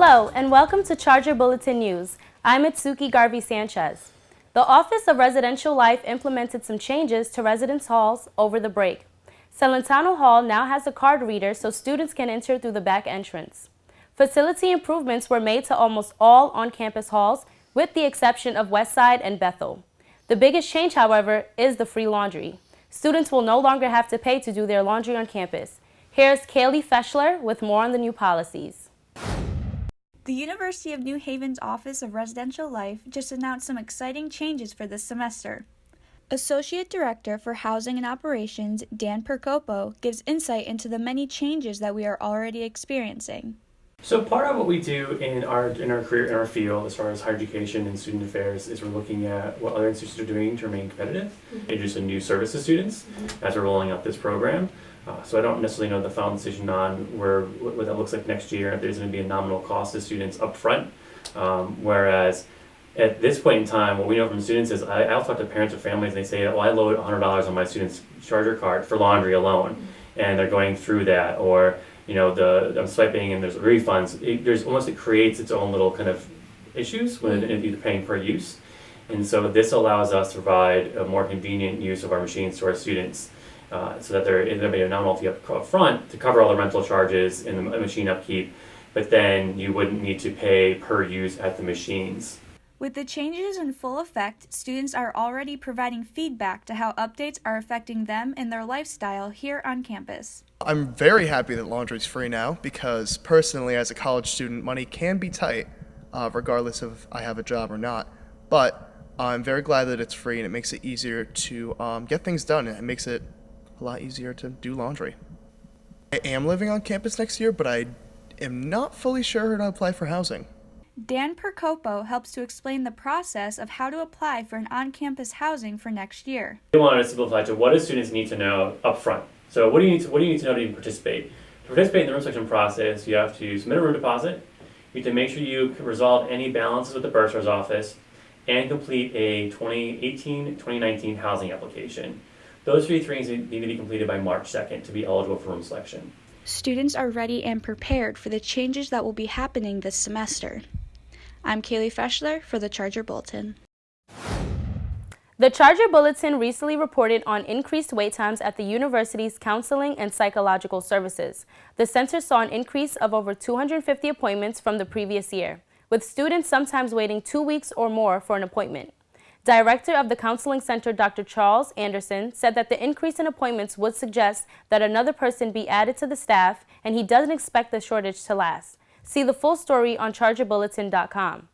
Hello, and welcome to Charger Bulletin News. I'm Itsuki Garvey Sanchez. The Office of Residential Life implemented some changes to residence halls over the break. Celentano Hall now has a card reader so students can enter through the back entrance. Facility improvements were made to almost all on-campus halls, with the exception of Westside and Bethel. The biggest change, however, is the free laundry. Students will no longer have to pay to do their laundry on campus. Here's Kaylee Feschler with more on the new policies. The University of New Haven's Office of Residential Life just announced some exciting changes for this semester. Associate Director for Housing and Operations, Dan Percopo, gives insight into the many changes that we are already experiencing. So part of what we do in our career, in our field, as far as higher education and student affairs, is we're looking at what other institutions are doing to remain competitive, introducing new services to students as we're rolling out this program. So I don't necessarily know the final decision on what that looks like next year. There's going to be a nominal cost to students up front, whereas at this point in time, what we know from students is I'll talk to parents or families and they say, well, I load $100 on my student's charger card for laundry alone, and they're going through that, or I'm swiping and there's refunds. It creates its own little kind of issues when you're paying per use. And so this allows us to provide a more convenient use of our machines to our students, so that there'll be a nominal fee up front to cover all the rental charges and the machine upkeep, but then you wouldn't need to pay per use at the machines. With the changes in full effect, students are already providing feedback to how updates are affecting them and their lifestyle here on campus. I'm very happy that laundry is free now because personally, as a college student, money can be tight, regardless of I have a job or not. But I'm very glad that it's free and it makes it easier to get things done. And it makes it a lot easier to do laundry. I am living on campus next year, but I am not fully sure how to apply for housing. Dan Percopo helps to explain the process of how to apply for an on-campus housing for next year. We wanted to simplify to what do students need to know up front. So what do you need to know to even participate? To participate in the room selection process, you have to submit a room deposit, you have to make sure you resolve any balances with the bursar's office, and complete a 2018-2019 housing application. Those three things need to be completed by March 2nd to be eligible for room selection. Students are ready and prepared for the changes that will be happening this semester. I'm Kaylee Feschler for the Charger Bulletin. The Charger Bulletin recently reported on increased wait times at the university's counseling and psychological services. The center saw an increase of over 250 appointments from the previous year, with students sometimes waiting 2 weeks or more for an appointment. Director of the Counseling Center, Dr. Charles Anderson, said that the increase in appointments would suggest that another person be added to the staff, and he doesn't expect the shortage to last. See the full story on chargerbulletin.com.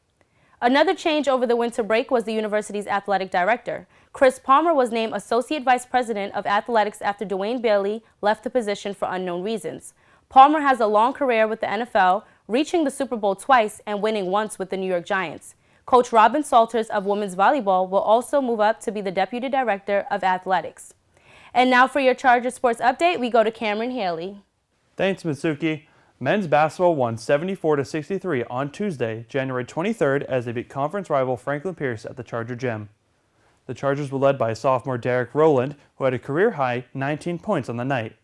Another change over the winter break was the university's athletic director. Chris Palmer was named Associate Vice President of Athletics after Dwayne Bailey left the position for unknown reasons. Palmer has a long career with the NFL, reaching the Super Bowl twice and winning once with the New York Giants. Coach Robin Salters of women's volleyball will also move up to be the Deputy Director of Athletics. And now for your Charger Sports Update, we go to Cameron Haley. Thanks, Mitsuki. Men's basketball won 74-63 on Tuesday, January 23rd, as they beat conference rival Franklin Pierce at the Charger Gym. The Chargers were led by sophomore Derek Rowland, who had a career-high 19 points on the night.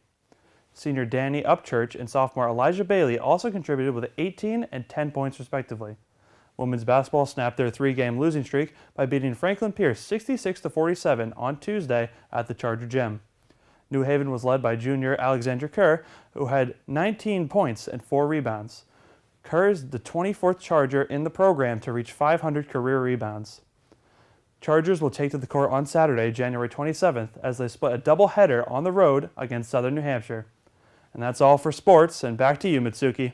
Senior Danny Upchurch and sophomore Elijah Bailey also contributed with 18 and 10 points respectively. Women's basketball snapped their three-game losing streak by beating Franklin Pierce 66-47 on Tuesday at the Charger Gym. New Haven was led by junior Alexandra Kerr, who had 19 points and 4 rebounds. Kerr is the 24th Charger in the program to reach 500 career rebounds. Chargers will take to the court on Saturday, January 27th, as they split a doubleheader on the road against Southern New Hampshire. And that's all for sports, and back to you, Mitsuki.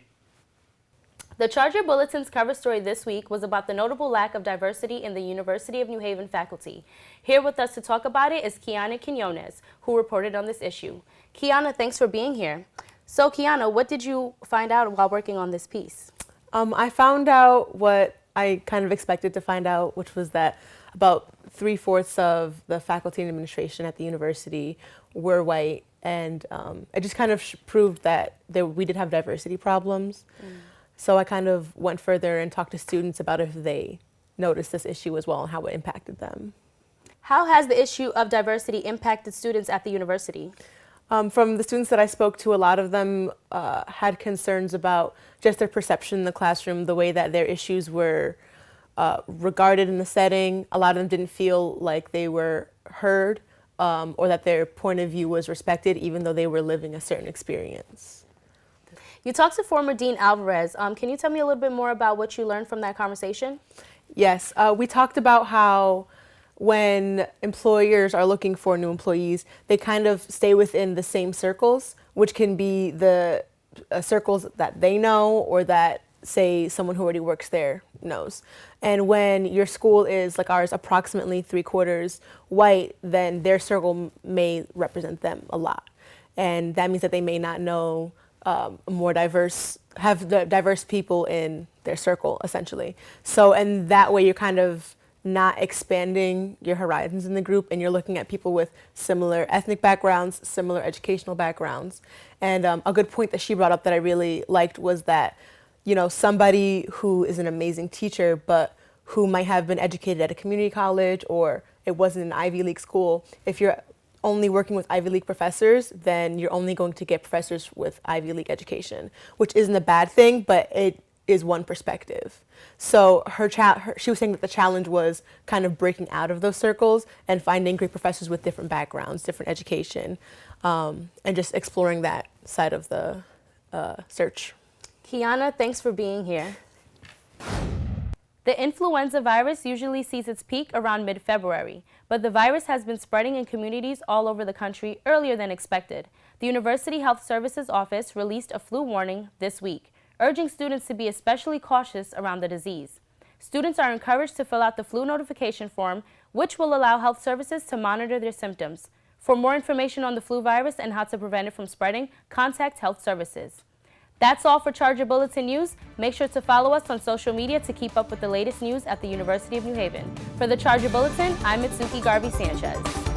The Charger Bulletin's cover story this week was about the notable lack of diversity in the University of New Haven faculty. Here with us to talk about it is Kiana Quinones, who reported on this issue. Kiana, thanks for being here. So Kiana, what did you find out while working on this piece? I found out what I kind of expected to find out, which was that about 3/4 of the faculty and administration at the university were white, and it just kind of proved that we did have diversity problems. So I kind of went further and talked to students about if they noticed this issue as well and how it impacted them. How has the issue of diversity impacted students at the university? From the students that I spoke to, a lot of them had concerns about just their perception in the classroom, the way that their issues were regarded in the setting. A lot of them didn't feel like they were heard or that their point of view was respected, even though they were living a certain experience. You talked to former Dean Alvarez. Can you tell me a little bit more about what you learned from that conversation? Yes, we talked about how when employers are looking for new employees, they kind of stay within the same circles, which can be the circles that they know or that, say, someone who already works there knows. And when your school is, like ours, approximately 3/4 white, then their circle may represent them a lot. And that means that they may not know have the diverse people in their circle, essentially. So, and that way you're kind of not expanding your horizons in the group, and you're looking at people with similar ethnic backgrounds, similar educational backgrounds. And a good point that she brought up that I really liked was that, you know, somebody who is an amazing teacher, but who might have been educated at a community college or it wasn't an Ivy League school, if you're only working with Ivy League professors, then you're only going to get professors with Ivy League education, which isn't a bad thing, but it is one perspective. So she was saying that the challenge was kind of breaking out of those circles and finding great professors with different backgrounds, different education, and just exploring that side of the search. Kiana, thanks for being here. The influenza virus usually sees its peak around mid-February, but the virus has been spreading in communities all over the country earlier than expected. The University Health Services Office released a flu warning this week, urging students to be especially cautious around the disease. Students are encouraged to fill out the flu notification form, which will allow health services to monitor their symptoms. For more information on the flu virus and how to prevent it from spreading, contact health services. That's all for Charger Bulletin News. Make sure to follow us on social media to keep up with the latest news at the University of New Haven. For the Charger Bulletin, I'm Mitsuki Garvey Sanchez.